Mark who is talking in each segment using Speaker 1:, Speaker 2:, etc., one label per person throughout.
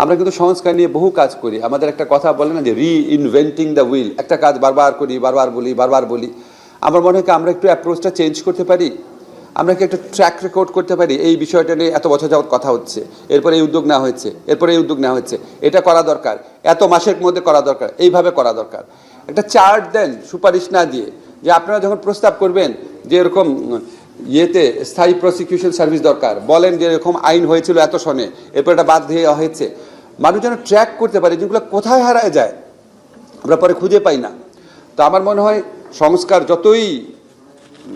Speaker 1: আমরা কিন্তু সংস্কার নিয়ে বহু কাজ করি। আমাদের একটা কথা বলে না যে রিইনভেন্টিং দ্য হুইল, একটা কাজ বারবার করি, বারবার বলি। আমার মনে হয় আমরা একটু অ্যাপ্রোচটা চেঞ্জ করতে পারি, আমরা কি একটা ট্র্যাক রেকর্ড করতে পারি। এই বিষয়টা নিয়ে এত বছর যাবত কথা হচ্ছে, এরপরে এই উদ্যোগ নেওয়া হয়েছে, এরপরে এই উদ্যোগ নেওয়া হচ্ছে, এটা করা দরকার, এত মাসের মধ্যে করা দরকার, এইভাবে করা দরকার। একটা চার্ট দেন সুপারিশ না দিয়ে, যে আপনারা যখন প্রস্তাব করবেন যে এরকম ইয়েতে স্থায়ী প্রসিকিউশন সার্ভিস দরকার, বলেন যে এরকম আইন হয়েছিল এত সনে, এরপর এটা বাদ দিয়ে হয়েছে, মানুষ যেন ট্র্যাক করতে পারে যেগুলো কোথায় হারায় যায়, আমরা পরে খুঁজে পাই না। তো আমার মনে হয় সংস্কার যতই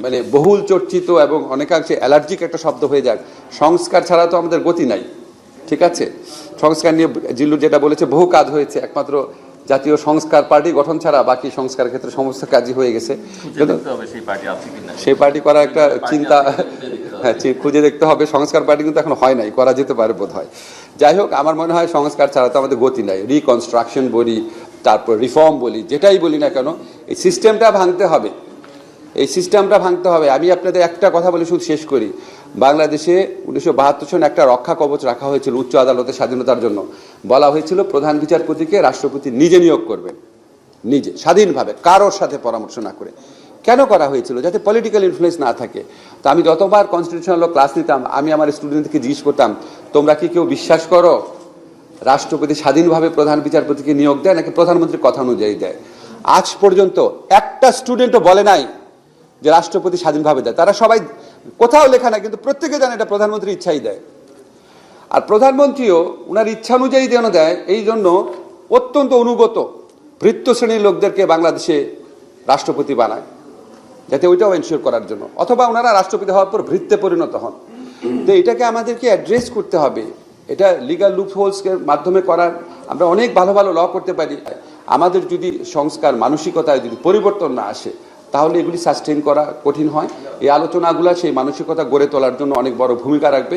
Speaker 1: মানে বহুল চর্চিত এবং অনেকাংশে অ্যালার্জিক একটা শব্দ হয়ে যাক, সংস্কার ছাড়া তো আমাদের গতি নাই। ঠিক আছে, সংস্কার নিয়ে জিল্লু যেটা বলেছে, বহু কাজ হয়েছে, একমাত্র জাতীয় সংস্কার পার্টি গঠন ছাড়া বাকি সংস্কার ক্ষেত্রে সমস্ত কাজই হয়ে গেছে। সেই পার্টি করার একটা চিন্তা, হ্যাঁ, খুঁজে দেখতে হবে। সংস্কার পার্টি কিন্তু এখন হয় নাই, করা যেতে পারে বোধ হয়। যাই হোক, আমার মনে হয় সংস্কার ছাড়া তো আমাদের গতি নাই। রিকনস্ট্রাকশন বলি, তারপর রিফর্ম বলি, যেটাই বলি না কেন, এই সিস্টেমটা ভাঙতে হবে, এই সিস্টেমটা ভাঙতে হবে। আমি আপনাদের একটা কথা বলে শুধু শেষ করি। বাংলাদেশে 1972 সনে একটা রক্ষা কবচ রাখা হয়েছিল উচ্চ আদালতের স্বাধীনতার জন্য। বলা হয়েছিল প্রধান বিচারপতিকে রাষ্ট্রপতি নিজে নিয়োগ করবেন, নিজে স্বাধীনভাবে, কারোর সাথে পরামর্শ না করে। কেন করা হয়েছিল? যাতে পলিটিক্যাল ইনফ্লুয়েন্স না থাকে। তো আমি যতবার কনস্টিটিউশনাল ল ক্লাস নিতাম, আমি আমার স্টুডেন্টকে জিজ্ঞেস করতাম, তোমরা কি কেউ বিশ্বাস করো রাষ্ট্রপতি স্বাধীনভাবে প্রধান বিচারপতিকে নিয়োগ দেয় নাকি প্রধানমন্ত্রীর কথা অনুযায়ী দেয়? আজ পর্যন্ত একটা স্টুডেন্টও বলে নাই যে রাষ্ট্রপতি স্বাধীনভাবে দেয়। তারা সবাই, কোথাও লেখা নাই, কিন্তু প্রত্যেকে জানে এটা প্রধানমন্ত্রীর ইচ্ছাই দেয়। আর প্রধানমন্ত্রীও ওনার ইচ্ছা অনুযায়ী যেন দেয়, এই জন্য অত্যন্ত অনুগত ভৃত্য শ্রেণীর লোকদেরকে বাংলাদেশে রাষ্ট্রপতি বানায়, যাতে ওইটাও এনশিওর করার জন্য, অথবা ওনারা রাষ্ট্রপতি হওয়ার পর ভৃত্যে পরিণত হন। তো এটাকে আমাদেরকে অ্যাড্রেস করতে হবে। এটা লিগাল লুপহোলসের মাধ্যমে করার, আমরা অনেক ভালো ভালো ল করতে পারি। আমাদের যদি সংস্কার মানসিকতায় যদি পরিবর্তন না আসে, তাহলে এগুলি সাস্টেইন করা কঠিন হয়। এই আলোচনাগুলো সেই মানসিকতা গড়ে তোলার জন্য অনেক বড় ভূমিকা রাখবে।